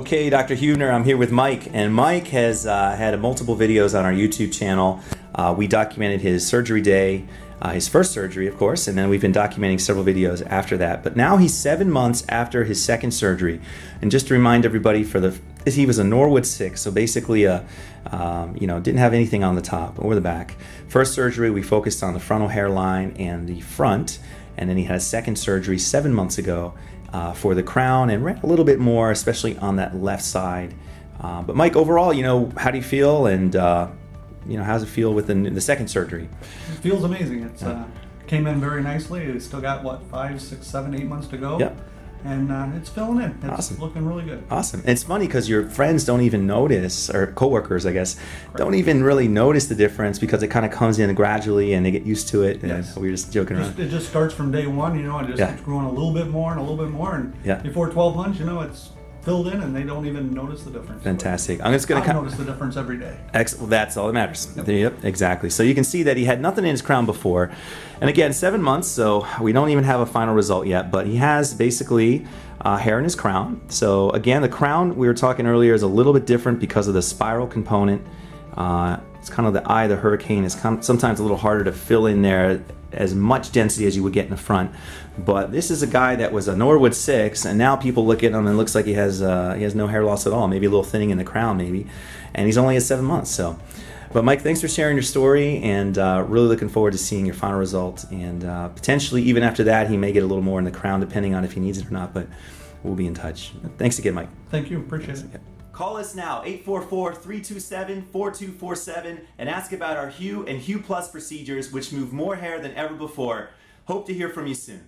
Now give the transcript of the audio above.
Okay, Dr. Huebner, I'm here with Mike, and Mike has had multiple videos on our YouTube channel. We documented his surgery day, his first surgery, of course, and then we've been documenting several videos after that. But now he's 7 months after his second surgery, and just to remind everybody, he was a Norwood 6, so basically, didn't have anything on the top or the back. First surgery, we focused on the frontal hairline and the front, and then he had a second surgery 7 months ago. For the crown, and ran a little bit more, especially on that left side. But Mike, overall, how do you feel, and how does it feel with the second surgery? It feels amazing. It's came in very nicely. It's still got 5, 6, 7, 8 months to go. Yep. And it's filling in. It's awesome. Looking really good. Awesome. It's funny because your friends don't even notice, or coworkers, I guess, don't even really notice the difference because it kind of comes in gradually and they get used to it. Yes. And we're just joking around. It just starts from day one, it just keeps growing a little bit more and a little bit more. And before 12 months, it's filled in and they don't even notice the difference. Fantastic. I'm just going to notice the difference every day. Excellent. That's all that matters. Yep, exactly. So you can see that he had nothing in his crown before. And again, 7 months, so we don't even have a final result yet, but he has basically hair in his crown. So again, the crown we were talking earlier is a little bit different because of the spiral component. It's kind of the eye of the hurricane. It's sometimes a little harder to fill in there as much density as you would get in the front. But this is a guy that was a Norwood 6, and now people look at him and it looks like he has no hair loss at all, maybe a little thinning in the crown maybe, and he's only at 7 months. So, but Mike, thanks for sharing your story, and really looking forward to seeing your final result, and potentially even after that he may get a little more in the crown depending on if he needs it or not, but we'll be in touch. Thanks again, Mike. Thank you, appreciate it. Call us now, 844-327-4247, and ask about our Hue and Hue Plus procedures, which move more hair than ever before. Hope to hear from you soon.